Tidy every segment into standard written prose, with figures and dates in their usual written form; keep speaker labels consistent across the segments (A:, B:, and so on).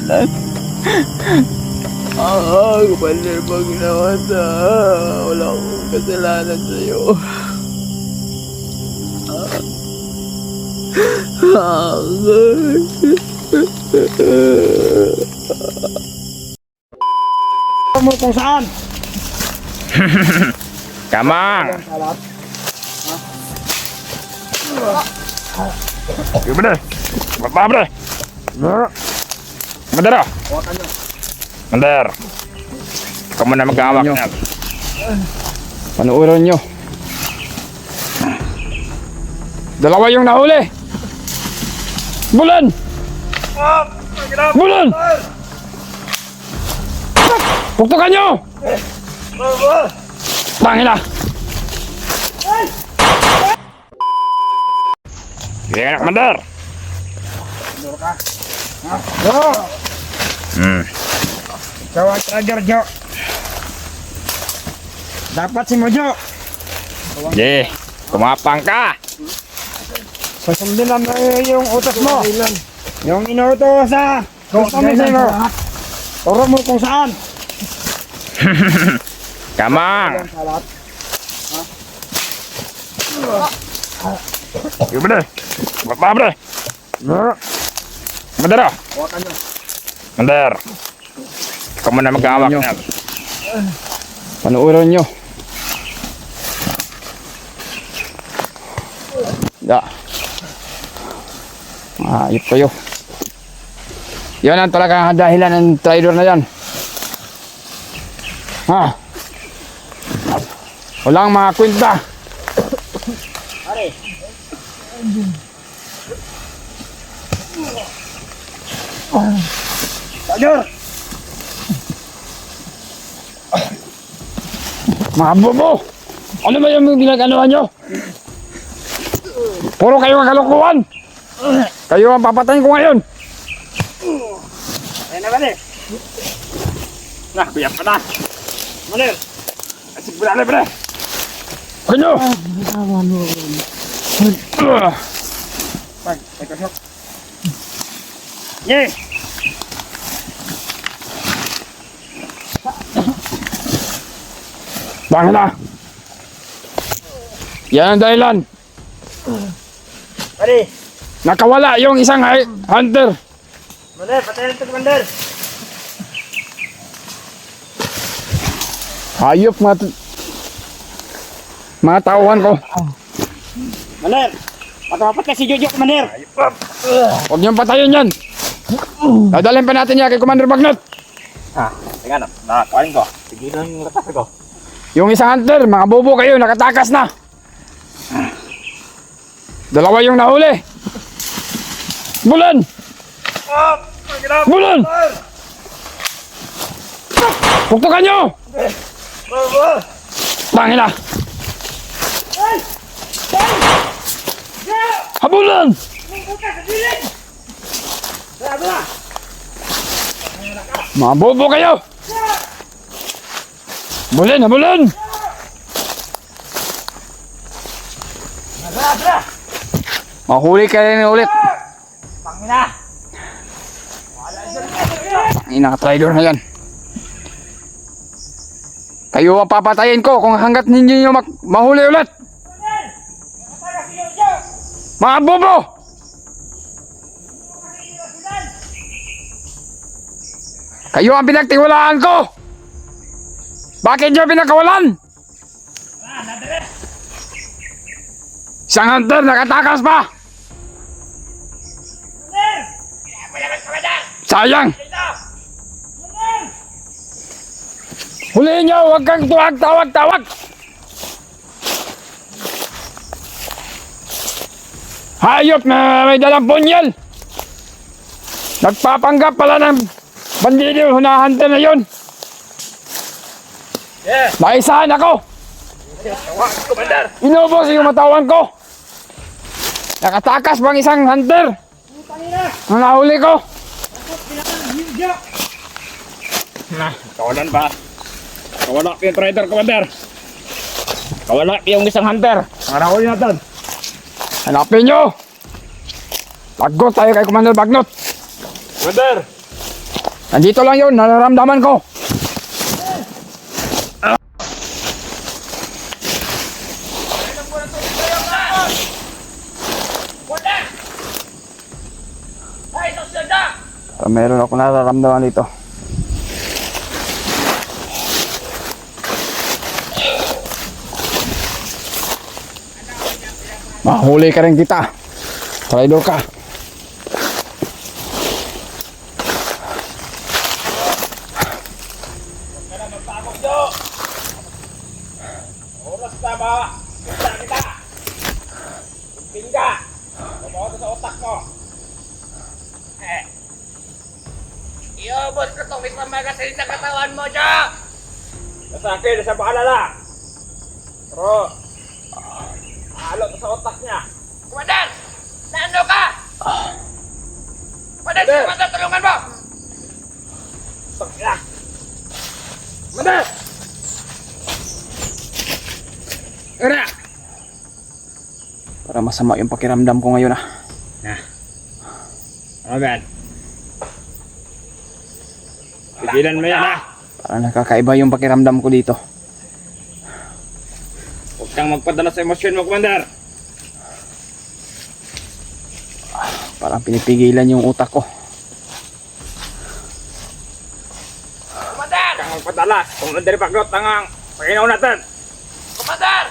A: kasalanan. Commander, pag ginawa sa wala akong kasalanan sa'yo.
B: Mo kung saan?
C: Kamang. Gimana? Bapak bre. Bentar. Bentar. Kamu na magkawak na.
A: Panuuran nyo. Dalawa yung nahuli. Bulan! Bulan! Puktukan nyo! Tangin na!
C: Sige anak, bentar.
B: Ikaw ang trader, Jo. Dapat si Mojo.
C: Sige, kumapang ka.
B: Susundin lang yung utos mo. Yung inuutos sa kustomisin mo. Turo mo kung saan.
C: Kamang. Gimana? Bapak bre. Bentar. Bentar. Kamu na magkawak na.
A: Panuuran nyo. Ya. Ayop kayo. Yan ang talagang dahilan ng traidor na yan. Ha? Walang mga kwenta.
B: Trader!
A: Mga bobo! Ano ba yung ginagawa nyo? Puro kayo ang kalokohan! Kayo ang papatayin ko ngayon!
B: Ayan na, Manir.
C: Nah, biyak pa na.
B: Manir.
C: Asik berani bre.
A: Kanyo!
B: Pag, Ye!
A: Bangin na! Yan ang dahilan!
B: Pari!
A: Nakawala yung isang hunter!
B: Manir, patayin ito, Commander.
A: Hayop mga tauhan ko!
B: Manir! Matawapat ka si Jojo, Commander.
A: Huwag niyong patayin yan! Dadalhin pa natin yan kay Commander Bagnot!
C: Tingnan, nakakain ko. Tigilan yung lakas ko.
A: Yung isang hunter, mga bobo kayo, nakatakas na! Dalawa yung nahuli! Bulan! Bulan! Puktukan nyo! Tangin na! Habulan! Mga bobo kayo! Habulin! Habulin! Mahuli ka rin ulit!
B: Pangina!
A: Ina-traidor na yan. Kayo ang papatayin ko kung hanggat hindi nyo mahuli ulit. Mga bobo! Kayo ang pinagtiwalaan ko! Bakit nyo pinakawalan? Isang hunter nakatakas pa! Sayang! Huliin nyo! Huwag kang tawag-tawag! Hayop na may dalang punyal! Nagpapanggap pala ng bandido, hunahunter na yun!
C: Yeah!
A: Naisahan ako!
C: Commander!
A: Inubos yung matawan ko! Nakatakas bang isang hunter? Ang nahuli ko!
C: Nah, kawalan ba? Kawala yung trader, Commander. Kawala yung isang hunter. Marahuli natin.
A: Hanapin nyo! Lagot tayo kay Commander Bagnot!
C: Commander!
B: Nandito lang yun, nararamdaman ko. Meron ako nararamdaman dito. Mahuli ka rin kita. Traitor ka.
C: Oras na ba? Kita kita! Tingga! Babawa ko sa otak mo!
A: Iubos ko itong isang magasin sa katawan mo, Jo!
C: Nasa akin, nasa paalala! Pero, halo to sa otak niya!
A: Komandan! Naano ka? Komandan,
C: Sir!
A: Komandan, tulungan mo!
C: Tangina! Manda! Era!
B: Para masama yung pakiramdam ko ngayon
C: Ano ba? Pigilan mo yan
B: Para nakakaiba yung pakiramdam ko dito.
C: Huwag kang magpadala sa emosyon mo, Commander!
B: Parang pinipigilan yung utak ko.
A: Komandan!
C: Huwag kang magpadala kung nandiripagdot ang Panginoon natin!
A: Komandan!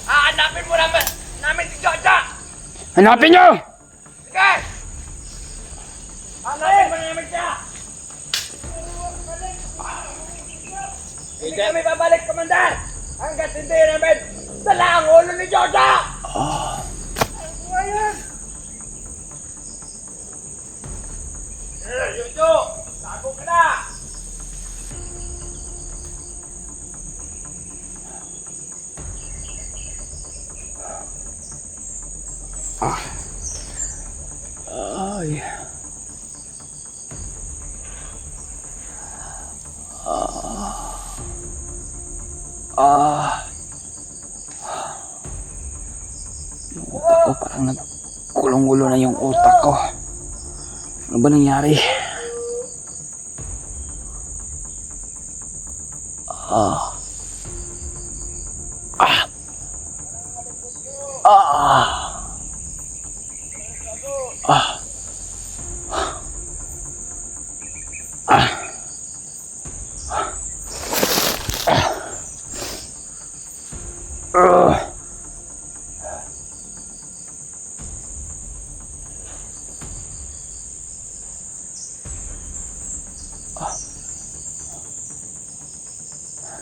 A: Hahanapin mo namin si Jojo!
B: Hanapin nyo!
A: Sige! Hanapin mo namin siya! Hindi kami babalik, Komandan! Hanggat hindi namin dala ang ulo ni Jojo! Jojo! Tago ka na!
B: Ay. Yung utak ko parang nagkulong-gulo na yung utak ko. Ano ba nangyari?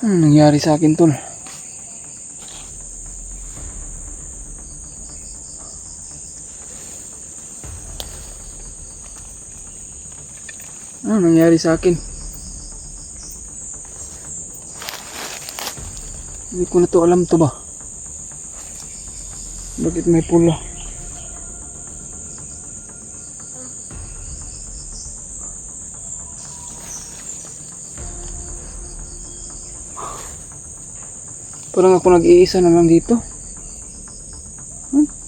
B: Ano nangyari sa akin, tol? Ano nangyari sa akin? Hindi ko na to alam to ba? Bakit may pula? Parang ako nag-iisa na lang dito.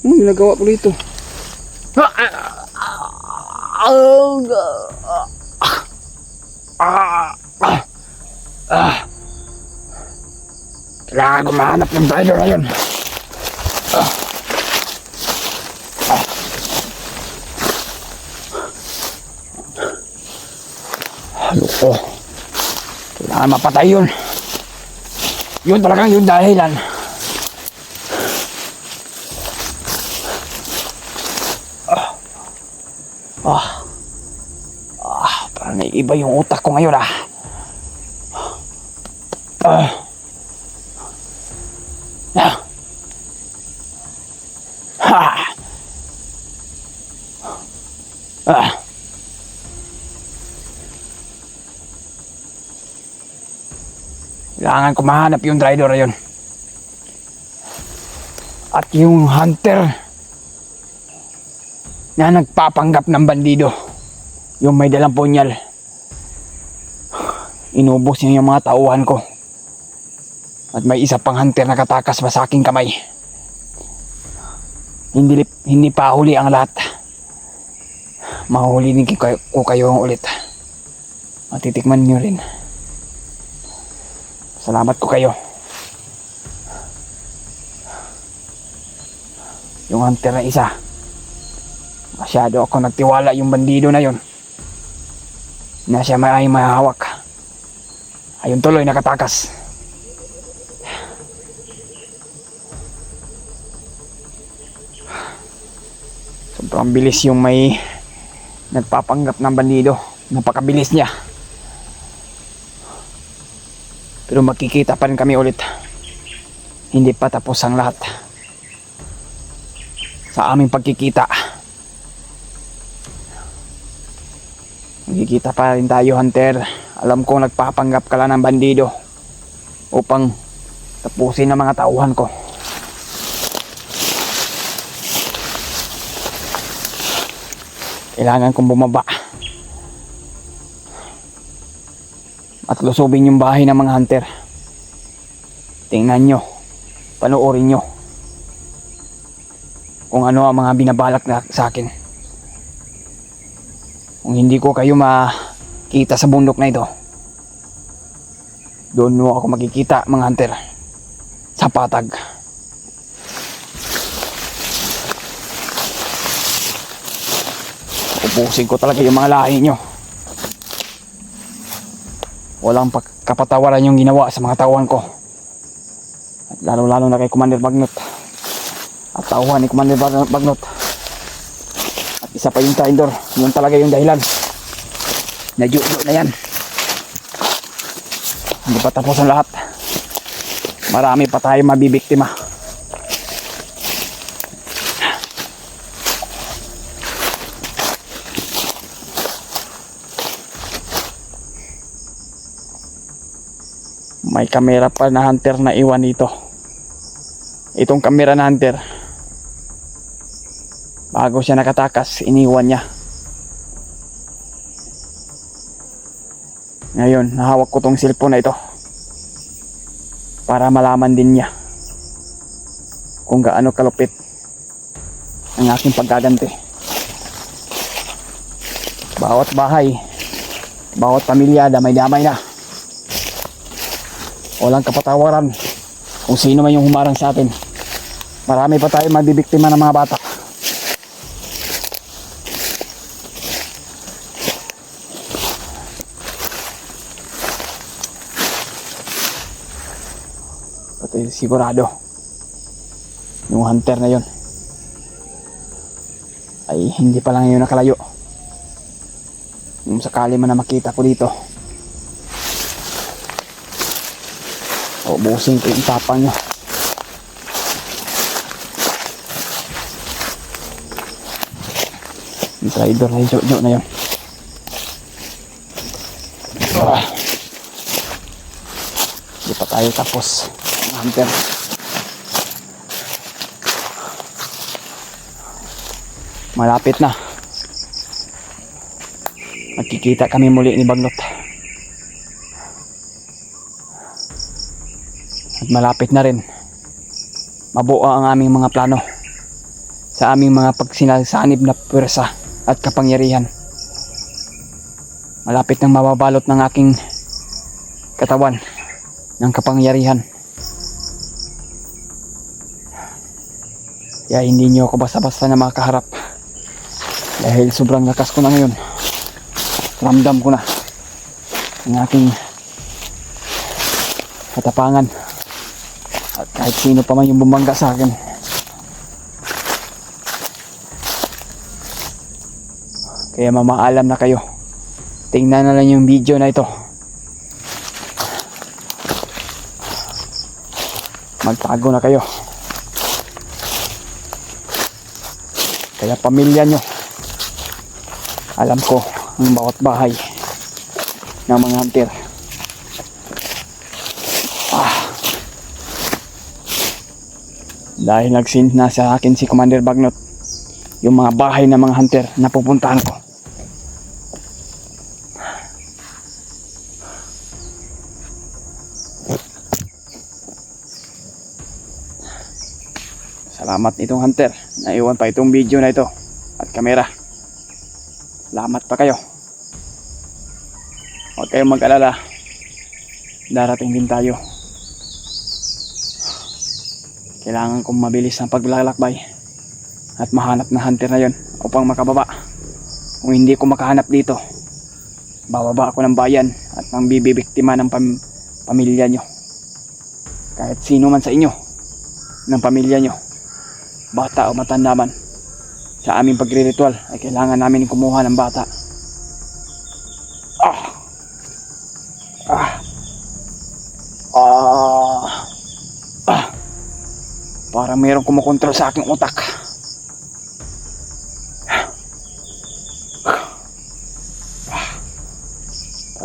B: Anong ginagawa ko dito? Kailangan ko mahanap ng driver na yun. Loko. Kailangan mapatay yun. Yun talagang yung dahilan. Parang naiiba yung utak ko ngayon Kailangan ko mahanap yung driver na yun. At yung hunter na nagpapanggap ng bandido. Yung may dalang punyal. Inubos niya yung mga tauhan ko. At may isa pang hunter na katakas pa sa aking kamay. Hindi pa huli ang lahat. Mahuli din ko kayo ulit. Matitikman nyo rin. Salamat ko kayo. Yung hunter na isa, masyado ako nagtiwala yung bandido na yun na siya ay mahahawak. Ayun tuloy nakatakas. Sobrang bilis yung may nagpapanggap ng bandido. Napakabilis niya. Pero magkikita pa rin kami ulit. Hindi pa tapos ang lahat. Sa aming pagkikita, magkikita pa rin tayo, hunter. Alam kong nagpapanggap ka lang ng bandido upang tapusin ang mga tauhan ko. Kailangan kong bumaba at lusubin yung bahay ng mga hunter. Tingnan nyo, panoorin nyo kung ano ang mga binabalak na sa akin. Kung hindi ko kayo makita sa bundok na ito, doon mo ako makikita, mga hunter, sa patag. Ubusin ko talaga yung mga lahi nyo. Walang kapatawaran yung ginawa sa mga tauhan ko. At lalo-lalo na kay Commander Bagnot at tauhan ni Commander Bagnot. At isa pa yung traitor. Yun talaga yung dahilan. Nadyo-dyo na yan. Hindi pa tapos ang lahat. Marami pa tayo mabibiktima. May kamera pa na hunter na iwan dito. Itong kamera na hunter, bago siya nakatakas, iniwan niya. Ngayon, nahawak ko tong cellphone na ito para malaman din niya kung gaano kalupit ang aking paggaganti. Bawat bahay, bawat pamilya, damay-damay na. Walang kapatawaran kung sino man yung humarang sa atin. Marami pa tayo magbibiktima ng mga bata. Pati sigurado yung hunter na yon ay hindi pa lang yun nakalayo. Kung sakali man na makita ko dito, ubusin ko yung tapang nyo. Yung traitor na yung na yun. Hindi pa tayo tapos, hunter. Malapit na. Magkikita kami muli ni Bagnot. At malapit na rin mabuo ang aming mga plano sa aming mga pagsinasanib na pwersa at kapangyarihan. Malapit nang mababalot ng aking katawan ng kapangyarihan. Kaya hindi nyo ako basta-basta na makaharap, dahil sobrang lakas ko na ngayon. Ramdam ko na ang aking katapangan. At kahit sino pa man yung bumangga sa akin, kaya mamaalam na kayo. Tingnan na lang yung video na ito. Magtago na kayo. Kaya pamilya nyo, alam ko ang bawat bahay ng mga hunter. Dahil nag-send na sa akin si Commander Bagnot yung mga bahay ng mga hunter na pupuntahan ko. Salamat nitong hunter na iwan pa itong video na ito at kamera. Salamat pa kayo. Huwag kayong mag-alala. Darating din tayo. Kailangan kong mabilis ang paglalakbay at mahanap na hunter na yon upang makababa. Kung hindi ko makahanap dito, bababa ako ng bayan at nang bibibiktima ng pamilya nyo. Kahit sino man sa inyo ng pamilya nyo, bata o matanda man, sa aming pagre-ritual ay kailangan namin kumuha ng bata. Parang mayroong kumukontrol sa aking utak.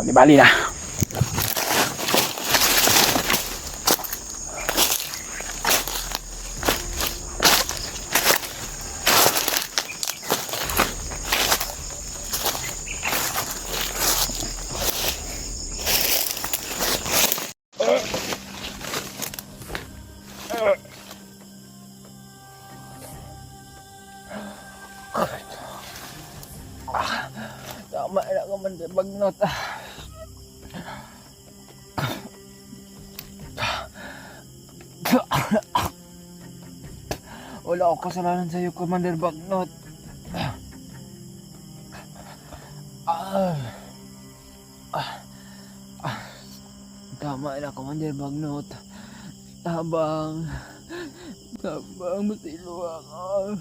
B: Di bali na. Tama na ka man, Bagnot. Wala akong kasalanan sa iyo, Commander Bagnot. Tama na, Commander Bagnot. Tabang masilo ako.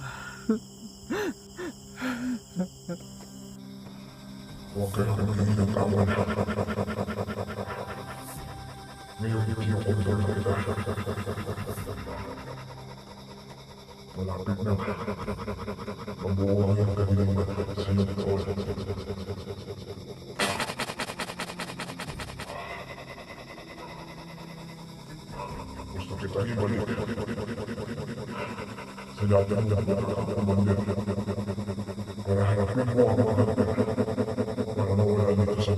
D: Huwag kayo kami ng kawan. Ngayon kinukondol na kita. Malapit na. Mabuo ang kanilang senador. Gusto kita ibalik. Sinabi mo na ako, Commander. Para harapin mo ako. Para nawala dito sa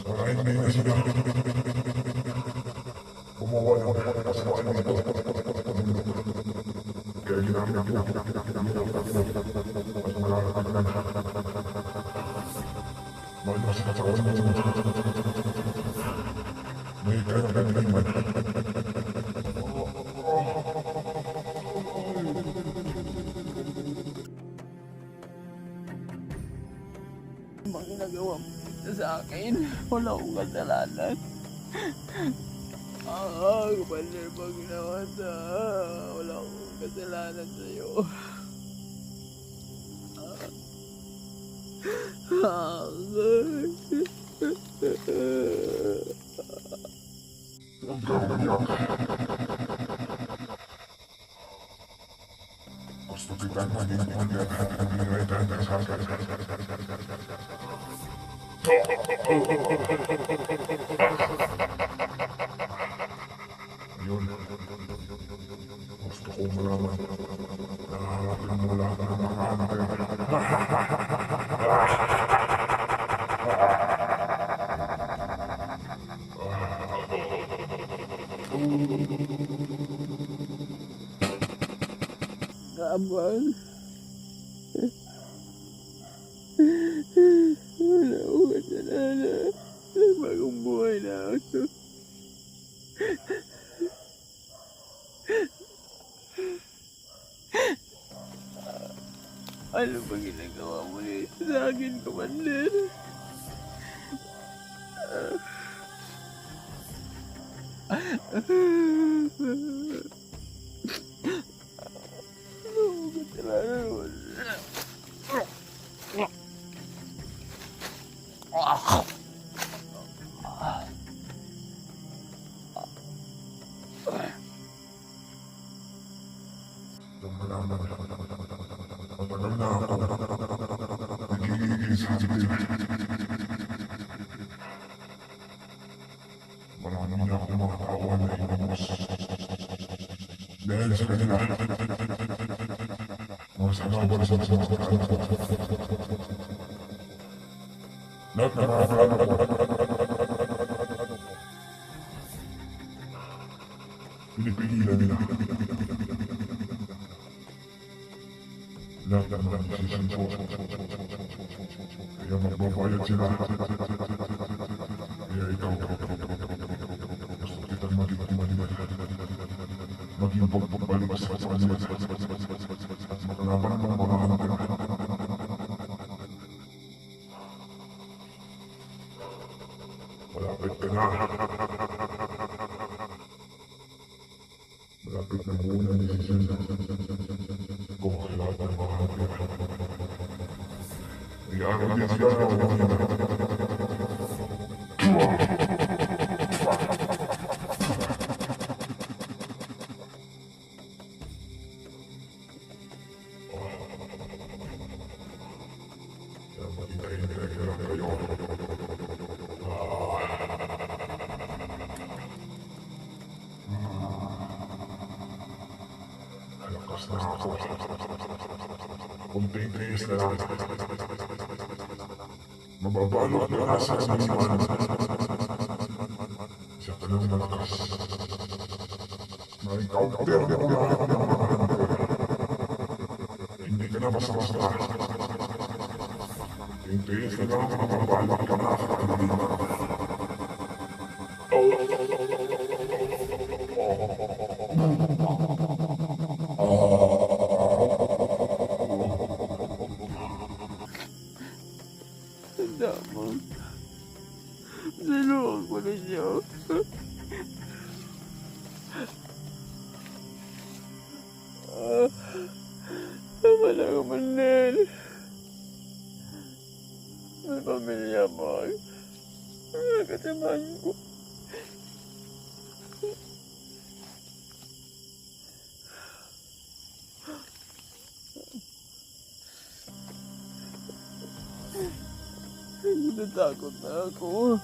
D: para hindi na sila gumawa ng kasalanan nito. Kaya ginamit ko at malalakad na mahal na sa katawan mo. May kailangan
A: Ang ginagawa mo sa akin, wala akong kasalanan. Commander Bagnot, wala akong kasalanan sa'yo.
D: Gusto kita maging Commander at naging sa akin. Yun. Gusto ko malaman. Nakaharapin mo lahat ng mga anak yan.
A: Tabang. Wala akong kasalanan. Bagong buhay na ako. Ano ba ginagawa mo nito sa akin, Commander? Ano mo kasalanan?
D: Nung malaman, matagal na ako. Nagiging sensitive. Marami na ako mga kawan na inubos. Dahil sa kanila, mas nababal sa mga kawan. Lahat na mga kawan ko. Pinipigilan nila. Lahat ng decision ko. Kaya magbabayad sila. Kaya ikaw, gusto kitang maging pagpapalabas sa kanila. Makalaban ng mga hunter. Malapit ka na. Malapit na muna ang desisyon ko sa lahat ng mga hunter. May araw din sila na lakas na ako. Kunting tiis na lang. Mababalot na nasa kaniwan. Siya ka ng malakas. Na-encounter mo lahat ng mga hunter. Hindi ka na basta-basta. Kunting tiis na lang. Mababalot ka na sa kaniwan.
A: Damang. Sinuwag ko ninyo. Wala ko man din. May pamilya mo. Wala kasamahan ko. Natakot na ako.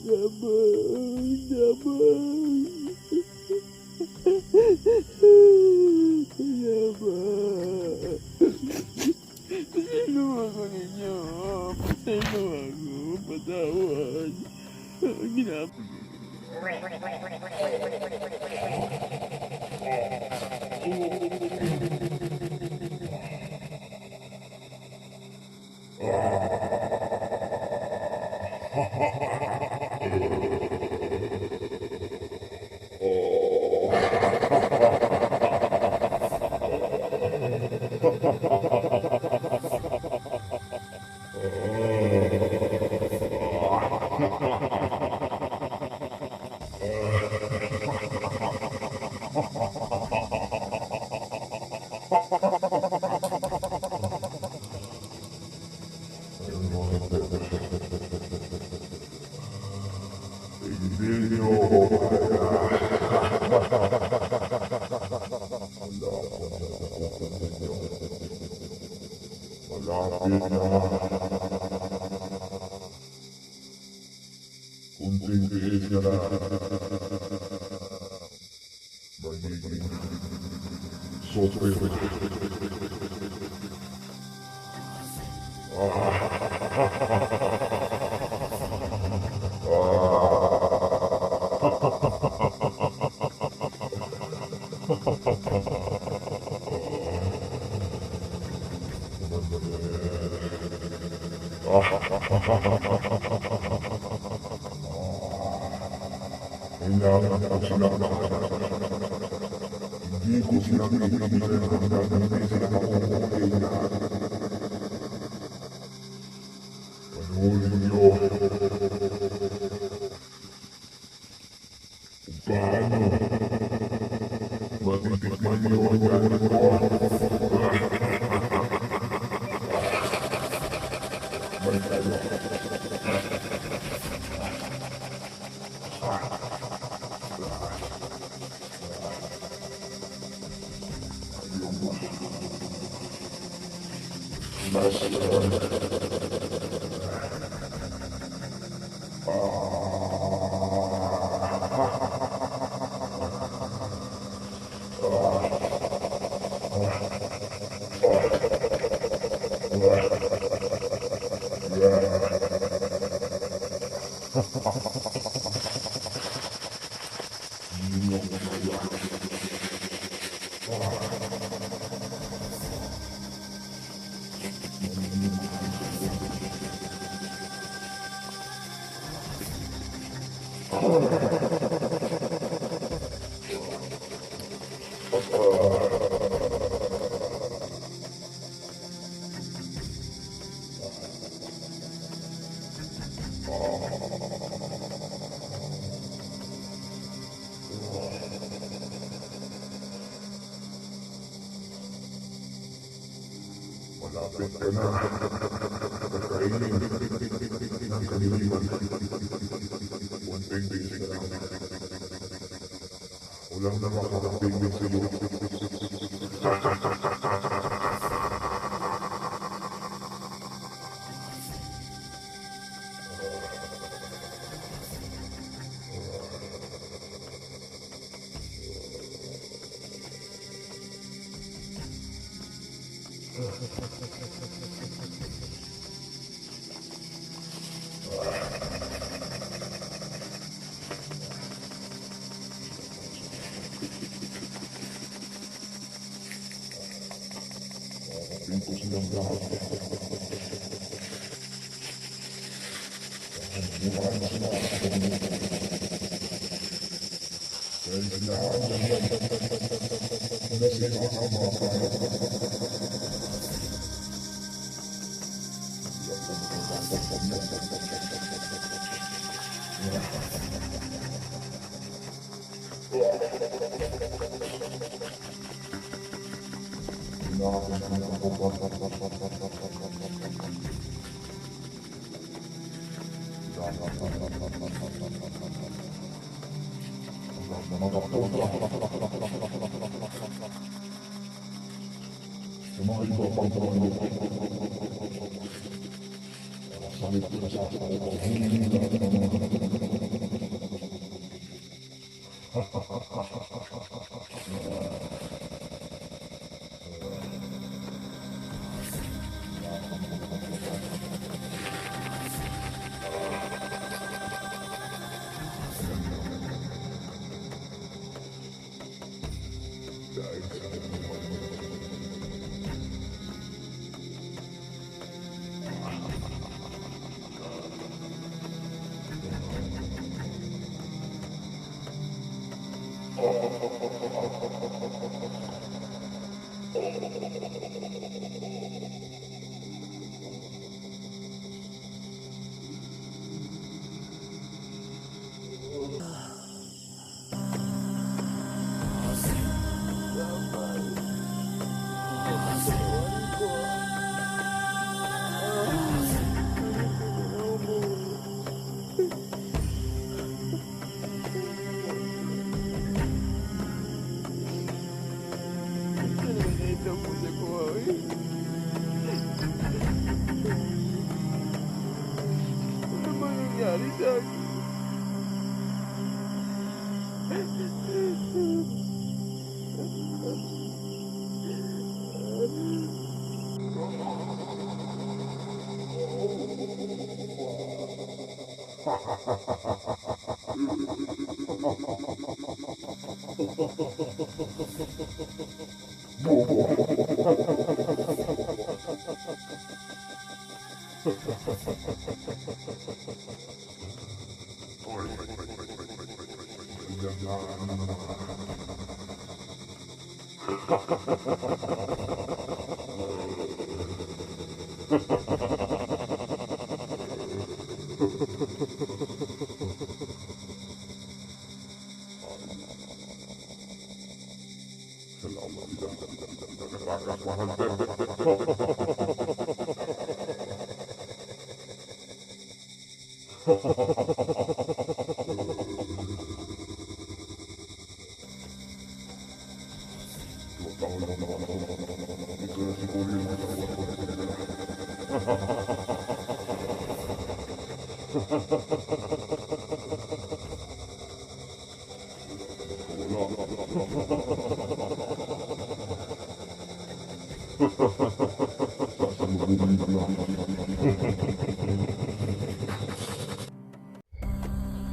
A: Damang, damang. Damang. Sinuwag ko ninyo. Sinuwag ko. Patawad. Ginapa. Hindi nyo malapit na. Kunting tiis na lang. Magiging super. Kailangan ko sila. Hindi ko sila pinipigilan hanggang hindi sila makukuhin na. Panoorin niyo kung paano matitikman niyo ang galit ko.
D: Malapit ka na. Kainin ng kaniliman. Unting bisig lang. Walang na makakatingin sa iyo. Pinto silang lahat. Buhay na sila. Dahil lahat na sinasama. Yung mga iba pang trabaho. Sakit ko sa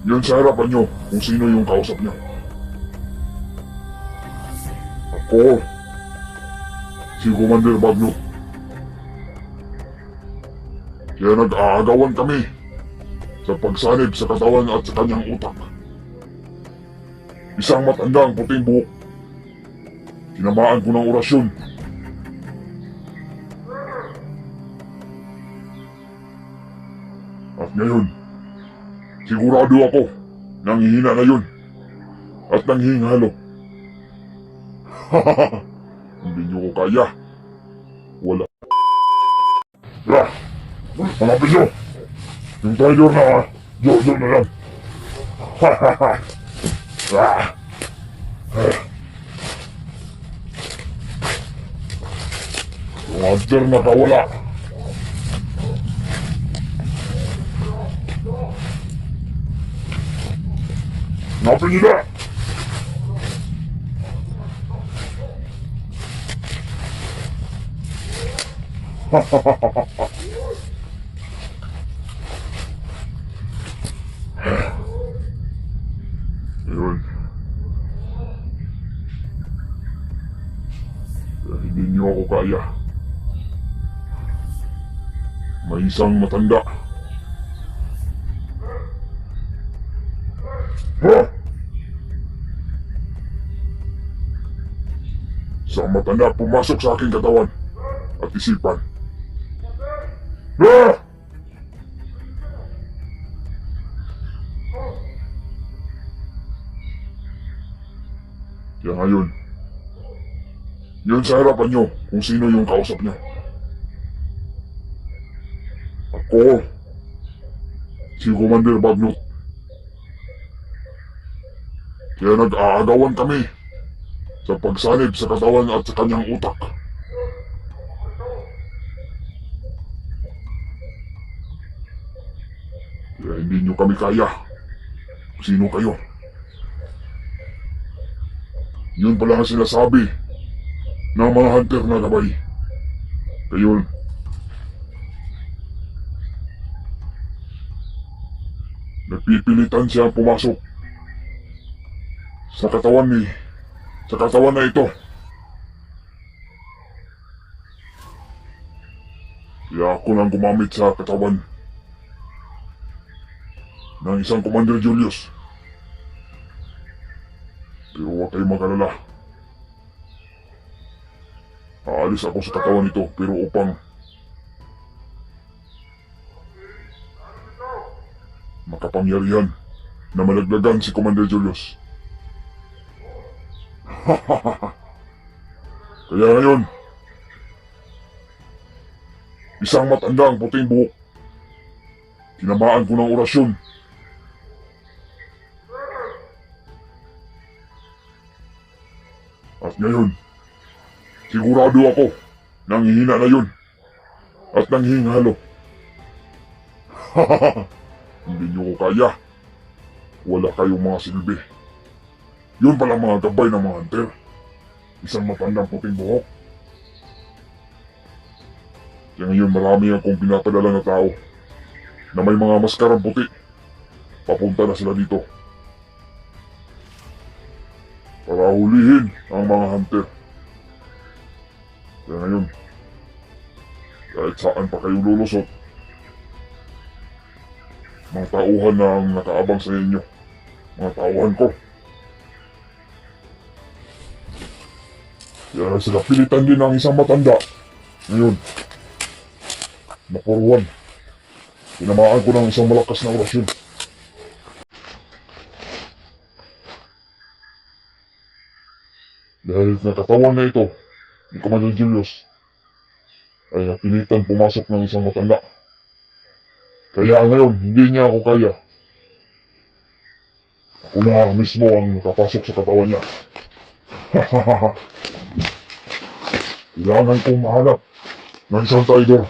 D: Yun sa harapan nyo kung sino yung kausap niya. Ako, si Commander Bagnot. Kaya nag-aagawan kami sa pagsanib sa katawan at sa kanyang utak. Isang matandang puting buhok. Tinamaan ko ng orasyon. At ngayon, sigurado ako, nanghihina na yun. At nanghihingalo. Hindi niyo ko kaya. Wala. Hanapin niyo! Yung trailer na Jojo na yan. Yung hunter na kawala. Hanapin niyo na! Ayun. Hindi niyo ako kaya. May isang matanda. Isang matanda pumasok sa aking katawan at isipan. Kaya ngayon, yun sa harapan nyo kung sino yung kausap niya. Ako, si Commander Bagnot. Kaya nag-aagawan kami sa pagsanib sa katawan at sa kanyang utak. Kaya hindi nyo kami kaya. Sino kayo? Yun pala ang sinasabi ng mga hunter na gabay. Kayon. Nagpipilitan siya pumasok sa katawan na ito. Kaya ako nang gumamit sa katawan ng isang Commander Julius. Pero huwag kayong mag-alala. Aalis ako sa katawan nito pero upang makapangyarihan na malaglagan si Commander Julius. Kaya ngayon, isang matandang puting buhok. Tinamaan ko ng orasyon. At ngayon, sigurado ako, nanghihina na yun. At nanghihingalo. Hindi niyo ko kaya. Wala kayong mga silbi. Yun pala mga gabay ng mga hunter. Isang matandang puting buhok. Kaya ngayon marami akong pinapadala na tao na may mga maskarang puti. Papunta na sila dito para hulihin ang mga hunter. Kaya ngayon, kahit saan pa kayo lulusot, mga tauhan na ang nakaabang sa inyo. Mga tauhan ko. Kaya sila pilitan din ng isang matanda. Ngayon, napuruan. Tinamaan ko ng isang malakas na orasyon. Dahil nakatawan na ito ni Commander Julius, ay napilitan pumasok ng isang matanda. Kaya ngayon, hindi niya ako kaya. Ako na mismo ang nakapasok sa katawan niya. Kailangan kong mahanap ng isang tiger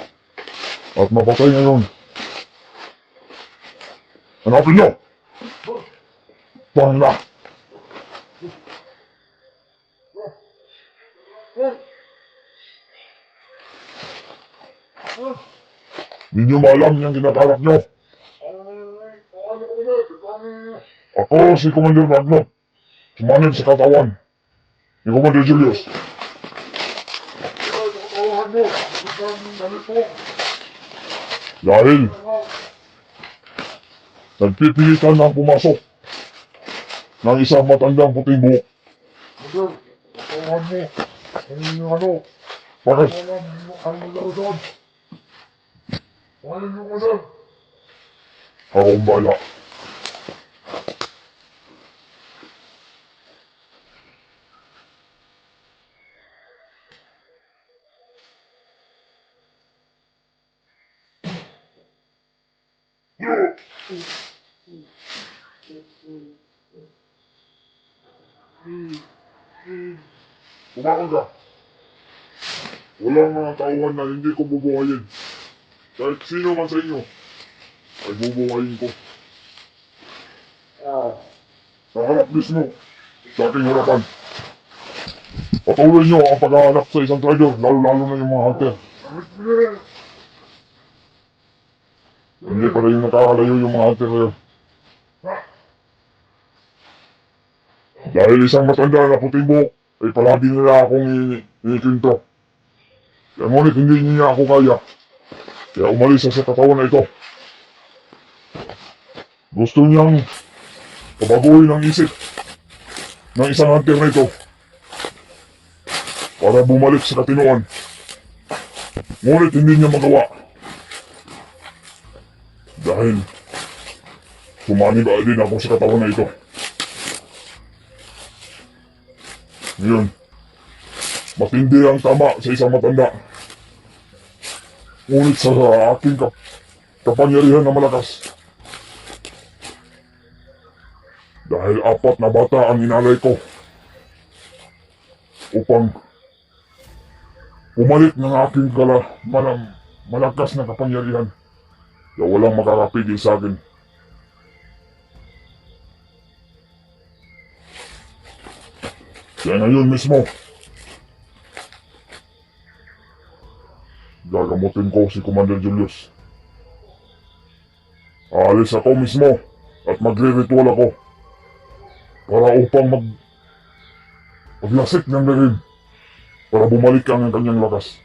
D: at mapatay ngayon. Hanapin niyo! Tuhan na! Hindi niyo maalam yung ginagalak niyo. Ako si Commander Bagnot. Sumanib sa katawan ni Commander Julius. Dahil nagpipilitan ng pumasok ng isang matandang puting buhok. Sir, tawahan mo. Ano? Bakit? Ang laro doon. Tawahan mo ko, sir. Akong bala. Kumakon ka. Walang mga tauhan na hindi ko bubuhayin. Kahit sino man sa inyo, ay bubuhayin ko. Sa harap mismo, sa aking harapan. Patuloy nyo ang paghahanap sa isang traidor, lalo-lalo na yung mga hunter. Hindi pa rin nakakalayo yung mga hunter ngayon. Dahil isang matanda na puting buhok, ay palagi nila akong inikinto. Kaya ngunit hindi niya ako kaya. Kaya umalis siya sa katawan na ito. Gusto niyang pabaguhin ang isip ng isang hunter na ito para bumalik sa katinoan. Ngunit hindi niya magawa. Dahil sumaniba din ako sa katawan na ito. Ngayon, matindi ang tama sa isang matanda. Ngunit sa aking kapangyarihan na malakas. Dahil 4 na bata ang inalay ko upang pumalik ng aking malakas na kapangyarihan. Kaya walang makakapigil sa akin. Kaya ngayon mismo, gagamutin ko si Commander Julius. Aalis ako mismo at magre-ritual ako para upang maglasik ng darin para bumalik ang kanyang lakas.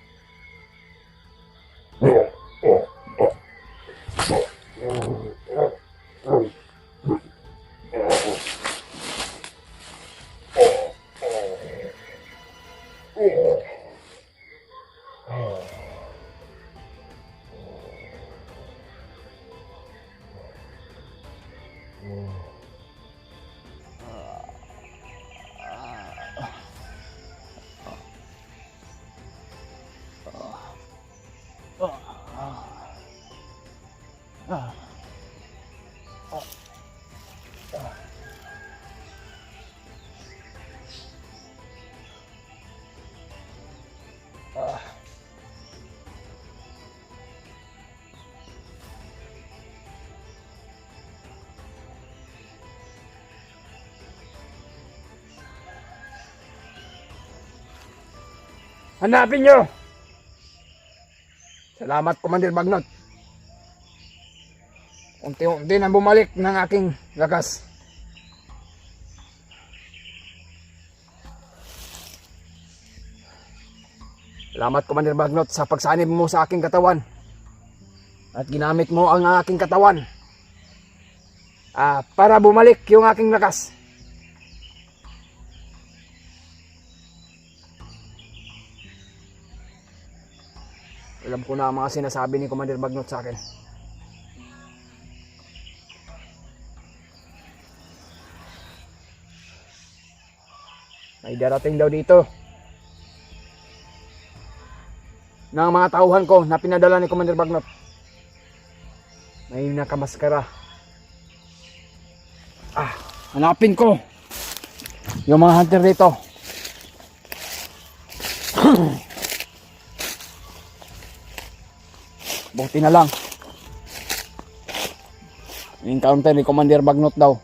B: Hanapin nyo! Salamat, Commander Bagnot. Unti-unti na bumalik ng aking lakas. Salamat, Commander Bagnot, sa pagsanib mo sa aking katawan. At ginamit mo ang aking katawan para bumalik yung aking lakas. Alam ko na ang mga sinasabi ni Commander Bagnot sa akin. May darating daw dito ng mga tauhan ko na pinadala ni Commander Bagnot. May nakamaskara. Hanapin ko yung mga hunter dito. Buti na lang. Encounter ni Commander Bagnot daw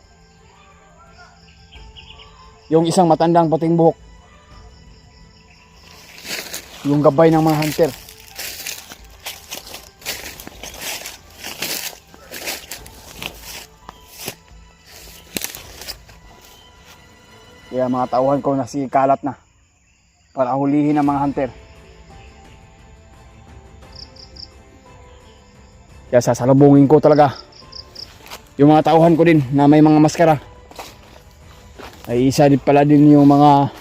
B: yung isang matandang puting buhok. Yung gabay ng mga hunter. Kaya mga tauhan ko nasikalat na para hulihin ang mga hunter. Kaya sasalubungin ko talaga yung mga tauhan ko din na may mga maskara ay isa din pala din yung mga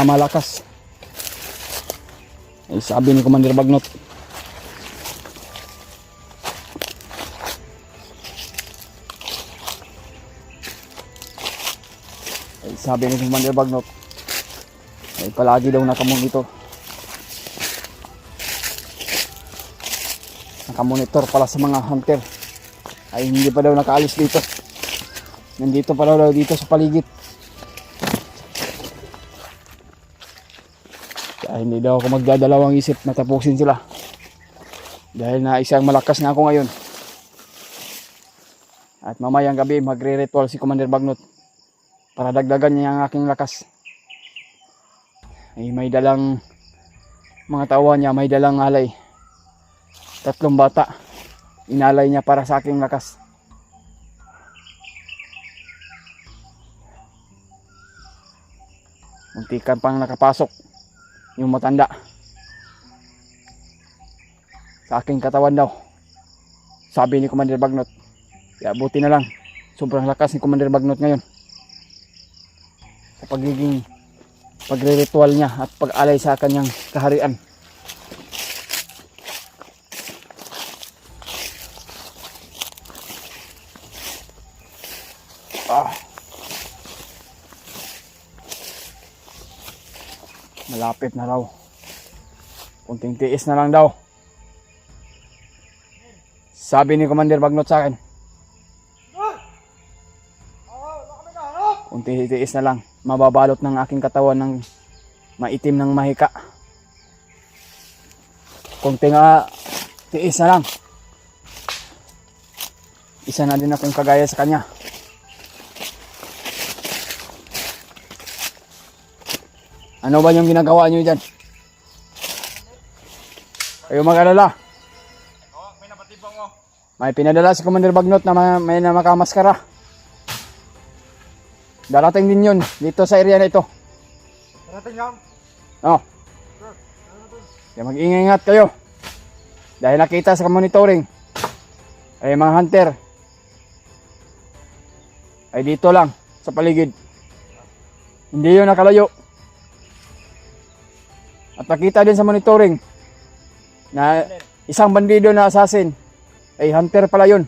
B: malakas. Ay sabi ni Commander Bagnot. Ay sabi ni Commander Bagnot ay palagi daw nakamonitor. Nakamonitor pala sa mga hunter. Ay hindi pa daw nakaalis dito. Nandito pa daw dito sa paligid. Kaya hindi daw ako magdadalawang isip na tapusin sila. Dahil na isang malakas na ako ngayon. At mamayang gabi magre-ritual si Commander Bagnot para dagdagan niya ang aking lakas. Ay may dalang mga tawa niya, may dalang alay. 3 bata. Inalay niya para sa aking lakas. Muntikan pang nakapasok yung matanda sa aking katawan daw, sabi ni Commander Bagnot. Kaya buti na lang, sobrang lakas ni Commander Bagnot ngayon sa pagre-ritual niya at pag-alay sa kanyang kaharian. Malapit na raw. Kunting tiis na lang daw, sabi ni Commander Bagnot sa akin. Kunting tiis na lang, mababalot ng aking katawan ng maitim ng mahika. Kunting tiis na lang, isa na din akong kagaya sa kanya. Ano ba yung ginagawa nyo dyan? Kayo mag-alala.
C: May napatibang mo.
B: May pinadala si Commander Bagnot na may makamaskara. Darating din yun dito sa area na ito.
C: Darating yan.
B: Oh. Kaya mag-ingat kayo. Dahil nakita sa monitoring ay mga hunter ay dito lang sa paligid. Hindi yun nakalayo. At nakita din sa monitoring na isang bandido na assassin ay hunter pala yun.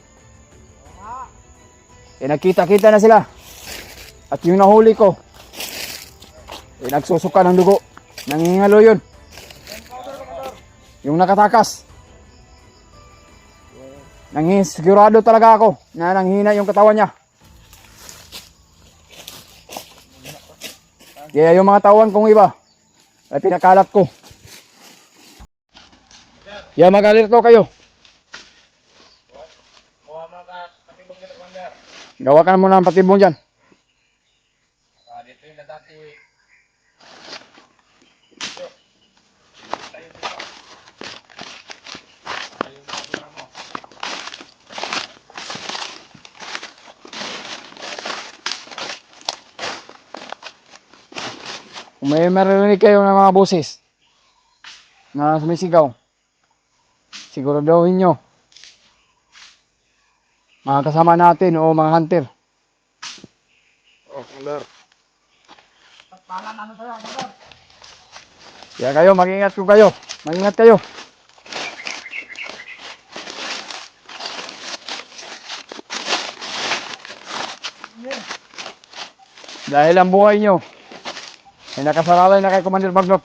B: Eh nagkita-kita na sila. At yung nahuli ko ay nagsusuka ng dugo. Nangingalo yun. Yung nakatakas. Sigurado talaga ako na nanghina yung katawan niya. Kaya yung mga tawan kong iba ay pinakalat ko. Yan, mag-alerto kayo. Gawa ka na muna ng patibong dyan.
C: Dito yung dati.
B: Kung may marinig kayo ng mga boses na sumisigaw, siguraduhin nyo mga kasama natin o mga hunter. Kaya kayo, mag-ingat ko kayo. Mag-ingat kayo. Dahil ang buhay nyo ay nakasalalay na kay Commander Bagnot.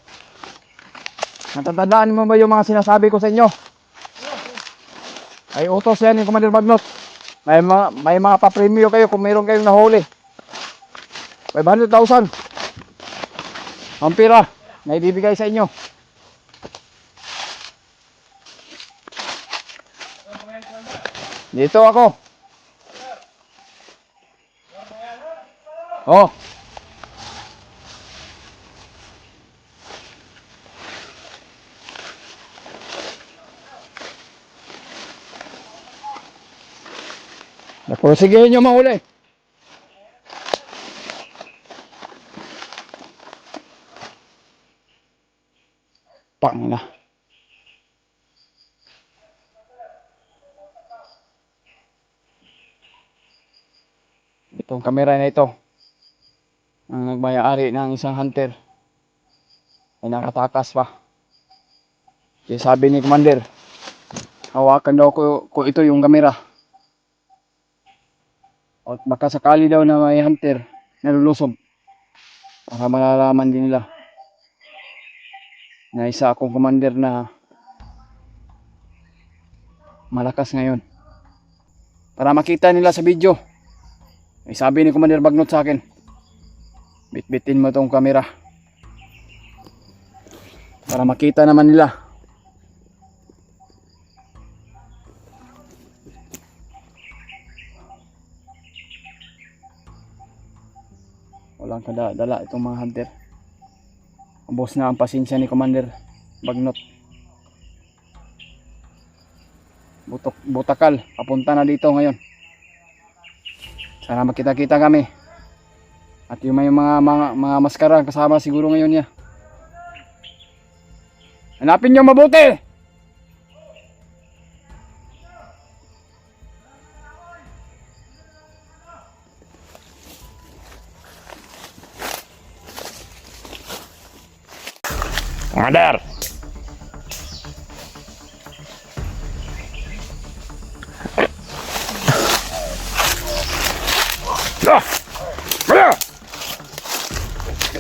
B: Natatandaan mo ba yung mga sinasabi ko sa inyo? Ay utos yan ni Commander Bagnot. May mga papremyo kayo kung mayroon kayong nahuli. 500,000 ang pira na ibibigay sa inyo. Dito ako. Oh. Naprosigihin nyo mahuli. Pang na. Itong kamera na ito, ang nagmay-ari ng isang hunter, ay nakatakas pa. Kaya sabi ni Commander, hawakan daw ko ito yung kamera. At baka sakali daw na may hunter na lulusob, para malalaman din nila na isa akong commander na malakas ngayon. Para makita nila sa video. Ay sabi ni Commander Bagnot sa akin, bitbitin mo tong kamera para makita naman nila. Walang kadadala itong mga hunter. Ubos na ang pasensya ni Commander Bagnot. Butakal, papunta na dito ngayon. Sana makita-kita kami. At yung may mga maskara kasama siguro ngayon niya. Hanapin niyo mabuti!
C: Commander!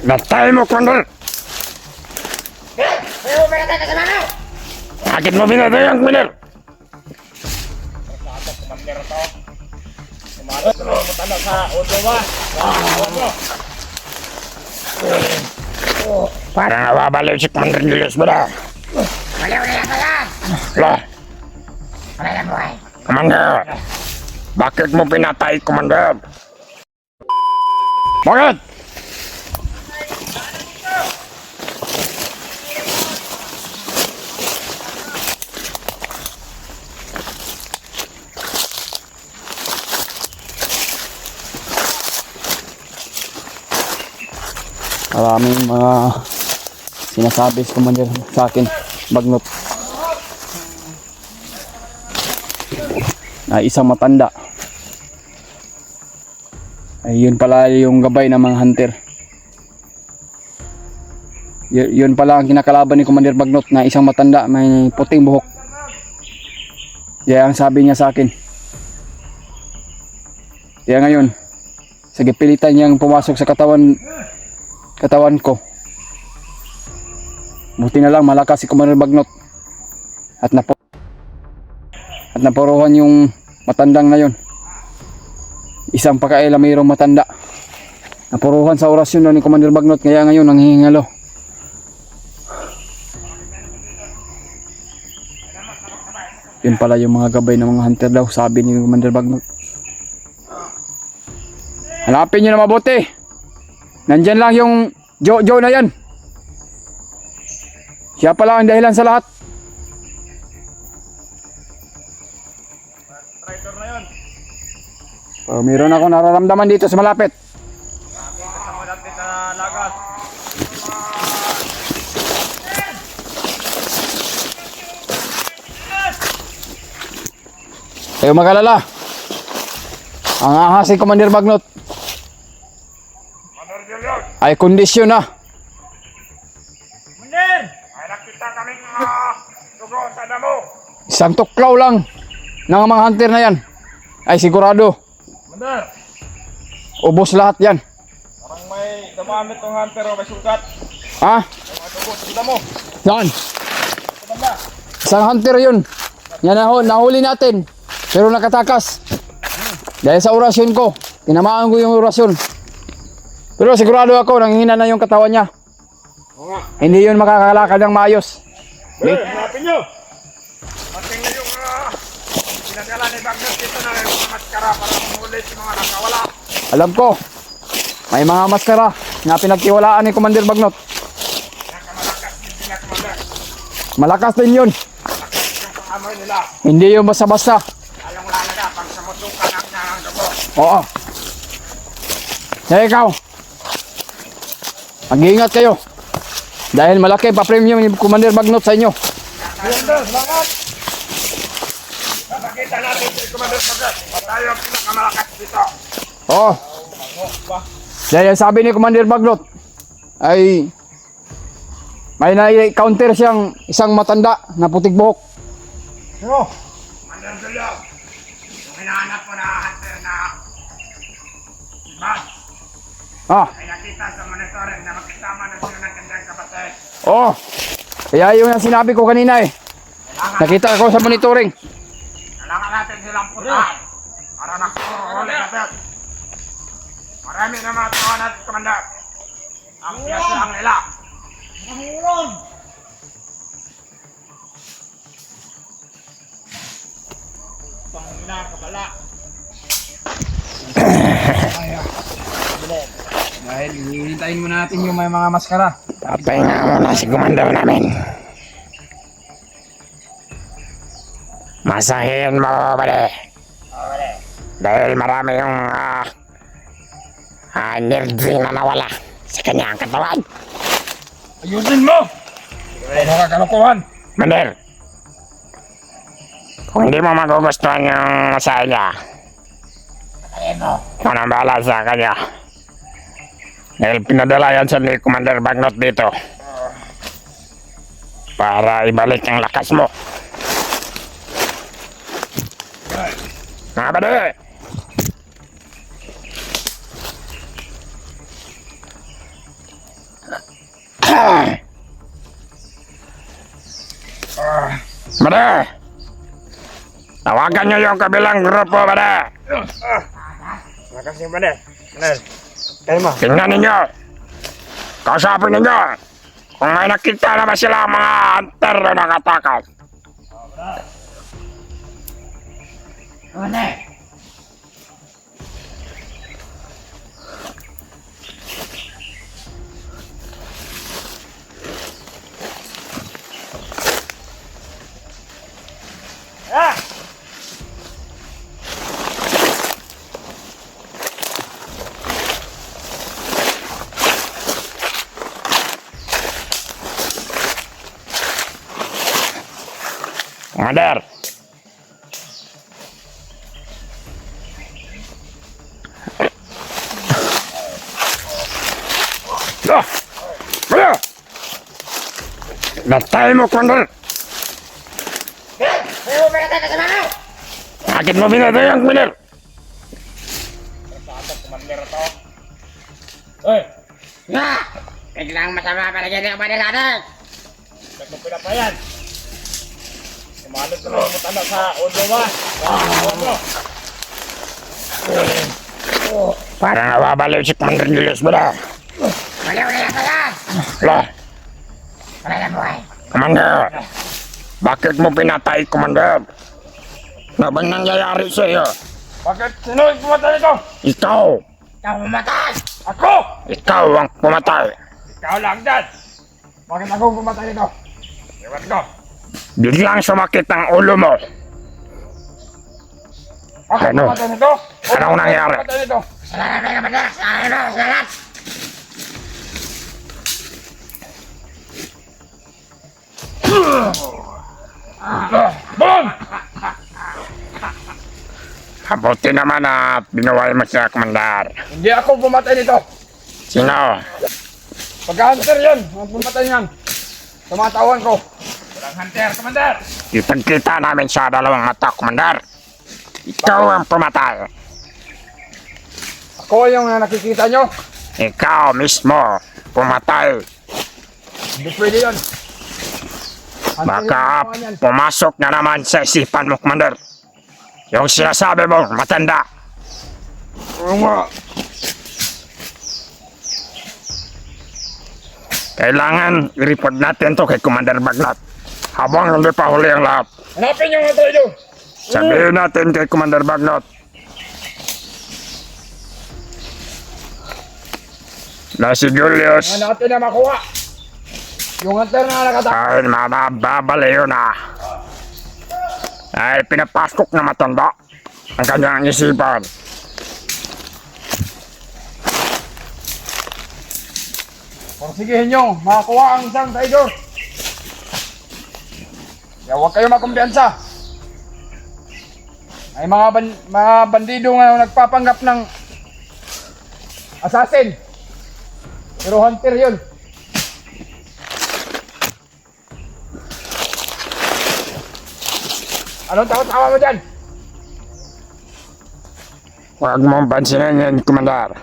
C: Natay mo, Commander! Bakit mo binatay ang Commander? Parang nawabaliw si Commander Julius mo na. Commander! Bakit mo pinatay, Commander? Bakit?
B: Maraming mga sinasabi si Commander sa akin, Bagnot, na isang matanda ay yun pala yung gabay ng mga hunter. Yun pala ang kinakalaban ni Commander Bagnot, na isang matanda may puting buhok. Kaya ang sabi niya sa akin. Kaya ngayon, sa gipilitan niyang pumasok sa katawan ko. Buti na lang malakas si Commander Bagnot at napuruhan yung matandang ngayon. Isang pakailamirong matanda. Napuruhan sa orasyon ni Commander Bagnot, kaya ngayon nanghihingalo. Yun pala yung mga gabay ng mga hunter daw, sabi ni Commander Bagnot. Hanapin nyo na mabuti. Nandyan lang yung Jojo na yan. Siya pala ang dahilan sa lahat. Meron ako nararamdaman dito sa malapit. Kayo mag-alala. Ang ahas si Commander Bagnot ay kondisyon na.
C: Commander! Ay nakita kaming dugo sa damo.
B: Isang tuklaw lang ng mga hunter na yan ay sigurado
C: Commander!
B: ubos lahat yan.
C: Parang may damamit ng hunter o may sugat.
B: Ha?
C: May dugo sa damo.
B: Yan.
C: Commander!
B: Isang hunter yun. Yan nahuli natin. Pero nakatakas. Dahil sa orasyon ko. Tinamaan ko yung orasyon. Pero sigurado ako nanghihina na yung katawan niya. Hindi yun makakalakad ng maayos.
C: Hanapin nyo! Mating na yung pinadala ni Bagnot dito na yung mga maskara para mamulit yung mga nakawala.
B: Alam ko. May mga maskara na pinagtiwalaan ni Commander Bagnot.
C: Nakamalakas din sila, Commander.
B: Malakas din yun.
C: Malakas yung pangamoy nila.
B: Hindi yun basta-basta.
C: Alang lalaga pag samutukan ang dugo.
B: Oo. Kaya ikaw, mag-iingat kayo. Dahil malaki pa premium ni Commander Bagnot sa inyo.
C: Commander, salamat! Napakita natin si Commander Bagnot. Tayo ang pinakamalakas dito.
B: Oo. Dahil sabi ni Commander Bagnot ay may na-counter siyang isang matanda na putik buhok.
C: Commander Julio, yung hinahanap mo na hunter na bag,
B: Ah,
C: ay nakita sa monitoring na magkasama na sila ng kanyang kapatid.
B: oh. Kaya yun ang sinabi ko kanina eh. Nakita ko sa monitoring.
C: Kailangan natin silang puntahan para nakuhuli natin. Marami na mga tao natin, Commander. Ang piyas lang nila. Pangina, kabala.
B: Dahil hihintayin muna natin yung may mga maskara.
C: Papahinga muna si Commander namin. Masahin mo, bale. Dahil marami yung energy na nawala sa kanyang katawan.
B: Ayusin mo! Ano ka kalokohan?
C: Commander, kung hindi mo magugustuhan yung masahe niya, ikaw nang bahala sa kanya. Dahil pinadala yan sa ni Commander Bagnot dito para ibalik ang lakas mo. Mga bade! Bade! Tawagan niyo yung kabilang grupo, bade!
A: Makasih Bade. Benar. Kayo mo.
C: Tingnan ninyo! Kausapin ninyo! Kung may nakita na ba sila ang mga hunter na nakatakas. Commander! Ah! Bada! Natay mo, Commander! Bakit mo binatay ang Commander?
E: Biglang masama para dyan ang mga natin.
C: Pinapayan! Kumalit na lang mo tanak sa ulo ba? Parang nawabaliw si Commander Julius ba na?
E: Wala na yan.
C: Lah,
E: Wala na buhay.
C: Commander! Bakit mo pinatay, Commander? Ano bang nangyayari sa iyo?
B: Bakit? Sino yung pumatay ito?
C: Ikaw!
E: Ikaw mamatay.
B: Ako!
C: Ikaw ang pumatay!
B: Ikaw lang dyan! Bakit ako pumatay ito? Iwan ko!
C: Biglang sumakit ang ulo mo!
B: Bakit
C: Ano?
B: pumatay nito?
C: Anong nangyari?
B: Pumatay nito?
E: Salamat na kapatid. Salamat.
B: Boom!
C: Mabuti naman na binuhay mo siya, Commander.
B: Hindi ako pumatay nito.
C: Sino?
B: Pagka-hunter yan. Ang pumatay yan. Sa mga tawan ko.
A: Walang hunter, Commander.
C: Kitang-kita namin sa dalawang mata, Commander. Ikaw ang pumatay.
B: Ako yung nakikita nyo.
C: Ikaw mismo pumatay.
B: Hindi pwede yun. Hunter
C: Baka
B: yung ginawa niyan.
C: pumasok na naman sa isipan mo, Commander. Yung sinasabi mo, matanda.
B: Oo nga.
C: Kailangan i-report natin to kay Commander Bagnot. Habang hindi pa huli ang lahat.
B: Hanapin yung hunter nyo.
C: Sabihin natin kay Commander Bagnot. Na si Julius
B: Nga natin na makuha. Yung hunter na nakatapos.
C: ay mababaliw na. Ay pinapasok na matanda ang kanyang isipan.
B: Porsigihin nyo. Makakuha ang isang tiger. Kaya huwag kayo makumpiyansa. May mga bandido nga nagpapanggap ng assassin. Pero hunter yun. Anong tawa-tawa mo dyan?
C: Huwag mong pansinin yan, Commander.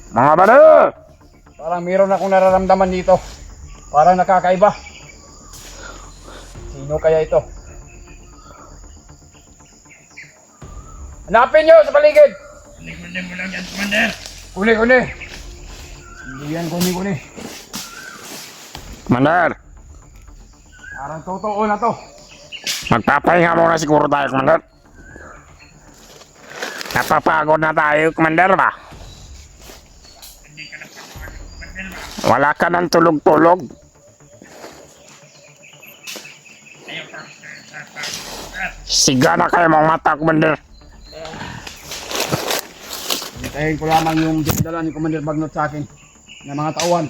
C: Mga balo!
B: Parang mayroon akong nararamdaman dito. Parang nakakaiba. Sino kaya ito? Hanapin nyo sa paligid!
C: Kunin mo lang yan, Commander.
B: Kuni! Hindi yan kuni.
C: Commander,
B: Parang totoo na to.
C: magpapahinga muna siguro tayo, Commander. Napapagod na tayo, Commander ba? Wala ka ng tulog-tulog. Siga na kayo mga mata, Commander.
B: Hintayin ko lamang yung dinadala ni Commander Bagnot sa akin na mga tauhan.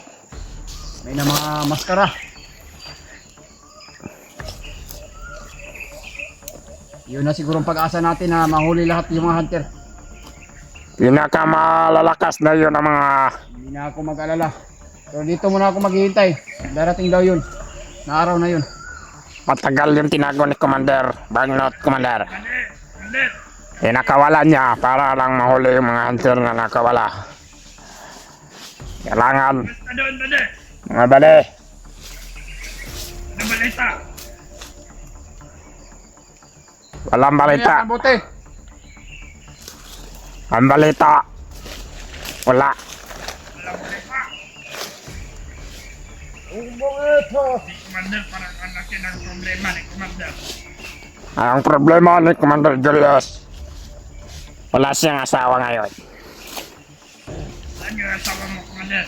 B: May na mga maskara. Yun na siguro ang pag-asa natin na mahuli lahat yung mga hunter.
C: Pinakamalalakas na yun ang mga...
B: Hindi na ako mag-alala. Pero dito muna ako maghihintay. Darating daw yun. Na araw na yun.
C: Matagal yung tinago ni Commander Bagnot, Commander. Pinakawalan niya para lang mahuli yung mga hunter na nakawala. Kailangan... Mga bali. Walang balita.
B: Mabuti.
C: Ang balita. Wala. Ang problema ni Commander Julius, wala siyang asawa ngayon.
F: Saan yung asawa mo, Commander?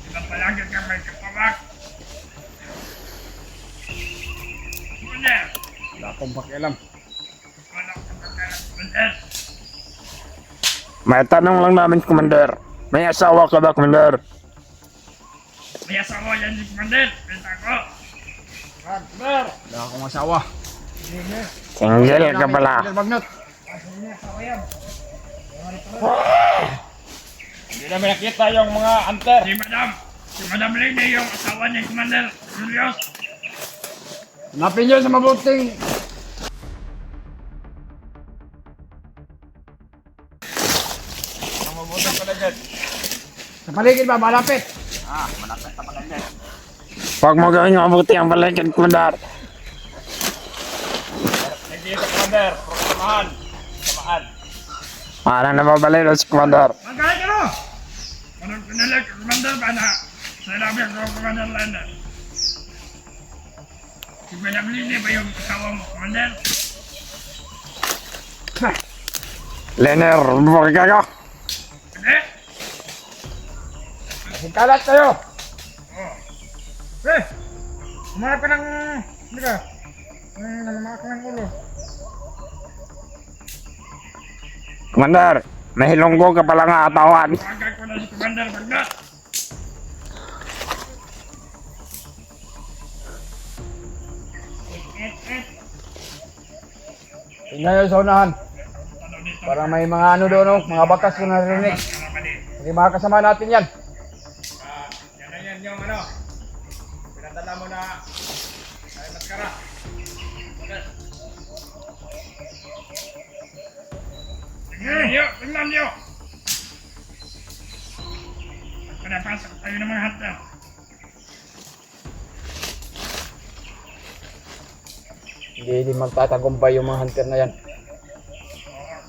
F: Diba palagi ka may kapawag? Commander!
B: Wala akong pakialam.
F: Wala kang pagkakas, Commander.
C: May tanong lang namin, Commander. May asawa ka ba, Commander?
F: May asawa yan si Commander. Penta ko.
B: Wala akong asawa.
C: Single ka pala.
B: Commander Bagnot.
A: Hindi namin nakita yung mga hunter.
F: Si Madam Lene yung asawa ni Commander Julius.
B: Hanapin nyo sa mabuting. Sa paligid ba? Malapit.
C: Huwag mo gawin mabuti ang balikin, Commander.
A: Hindi ito, Commander. Programahan. Samaan.
C: Para na mabalik si Commander.
F: Magkaya ka mo! Anong pinalag ka, Commander ba na? Sinabi ko, Commander Lene. Si Madam Lene ba yung asawa mo, Commander?
C: Lener, bumalik ka.
F: Hindi?
B: Kalat kayo.
F: Eh! Umarap ka ng... Hindi ka? Nalamak ka ng ulo.
C: Commander, may hilonggo ka pala nga atawan.
F: Tawagan ko na si Commander Bagnot.
B: Tingnan nyo sa unahan. Parang may mga ano doon, oh, mga bakas ko narinig. Hindi mga kasama natin yan.
A: Yan na yan yung ano. Pinadala mo na ay maskara.
F: Tingnan niyo! Pinapasok tayo ng mga hunter.
B: Hindi din magtatagumpay yung mga hunter na yan.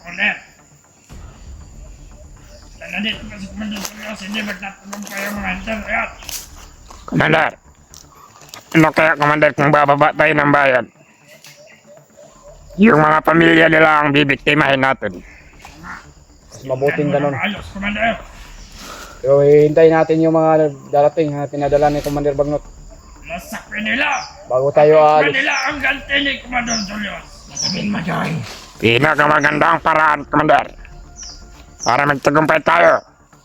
F: Ulit. Nandito pa si Commander Julius, hindi magtatagumpay ang mga hunter. Ayan.
C: Commander, ano kaya, Commander, kung bababa tayo ng bayan? Yung mga pamilya nila ang bibiktimahin natin.
B: Mas mabuting ganun.
F: Ayos, Commander.
B: Pero hihintayin natin yung mga darating na pinadala ni Commander Bagnot
F: Nasakyan nila.
B: bago tayo aalis.
F: Nila ang ganti ni Commander Julius. Sasabihin mo, Joy.
C: Pinakamagandang paraan, Commander. Para magtagumpay tayo.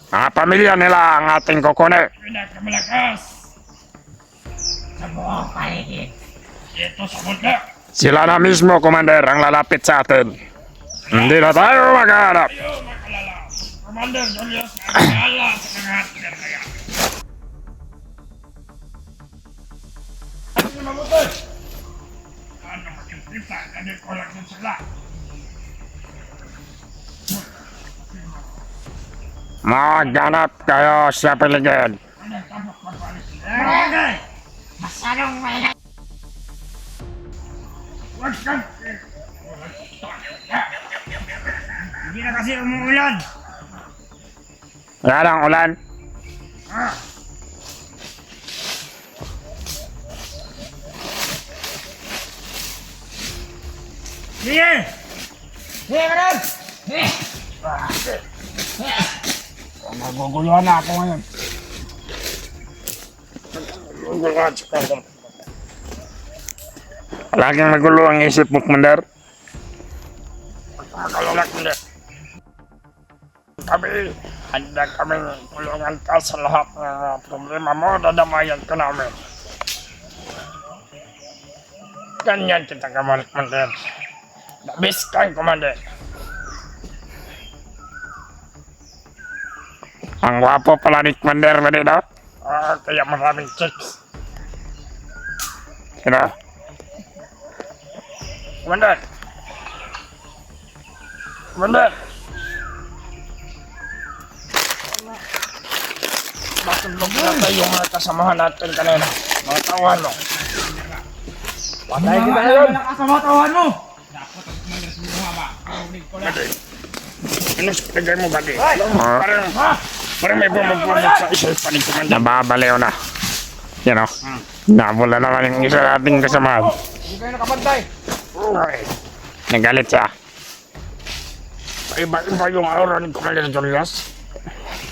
C: Mga pamilya nila ang ating kukunin.
F: Pinakamalakas. Sa buong paligid. Ito sa mundo.
C: Sila na mismo, Commander, ang lalapit sa atin. Hindi na tayo maghahanap.
F: Kayo makalala. Commander Julius, nagkala sa lahat ng kaya. Ano mabuti? Ano makikita? Ganit ko lang din sila.
C: Maghanap kayo sa paligid.
F: Ano tapos magpalis sila? Okay!
E: Masyadong maingat.
F: Huwag kang... Hindi na kasi umuulan.
C: Yan ang ulan.
F: Ah! Sige!
E: Sige, ganun!
C: Naguguluhan na ako ngayon. Naguguluhan sa kanya. Laging magulo ang isip mo, Commander. Magalala, Commander. Kami, handa kaming tulungan ka sa lahat ng problema mo, dadamayan ka namin. Ganyan kita kamalik, Commander. Nabis kang, Commander. Ang wapo pala ni Commander ba dito? Kaya maraming chicks. Sino? Commander! Commander! Bakit ba pinatay yung mga kasamahan natin kanina? Mga tauhan mo.
B: Patay kita ngayon!
C: Bagay. Ano sa palagay mo, Bagay? Parang may bumabumot sa isipan ni Commander. Nababaliw na. Yan o. Nabula naman yung isa nating kasamahan.
B: Hindi kayo nakapantay!
C: Uy. Nagalit siya. Iba-iba yung aura ni Commander Julius.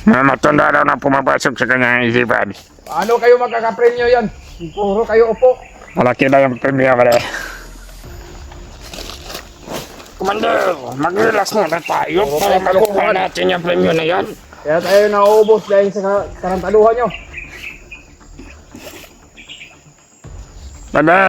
C: Matanda daw na pumapasok sa kanyang isipan.
B: Paano kayo magkakapremyo yan? Puro kayo upo!
C: Malaki na yung premyo ka rin. Commander, mag-relax muna tayo para makuha natin yung premyo na yan.
B: Kaya tayo nauubos dahil sa karantaduhan nyo.
C: Commander!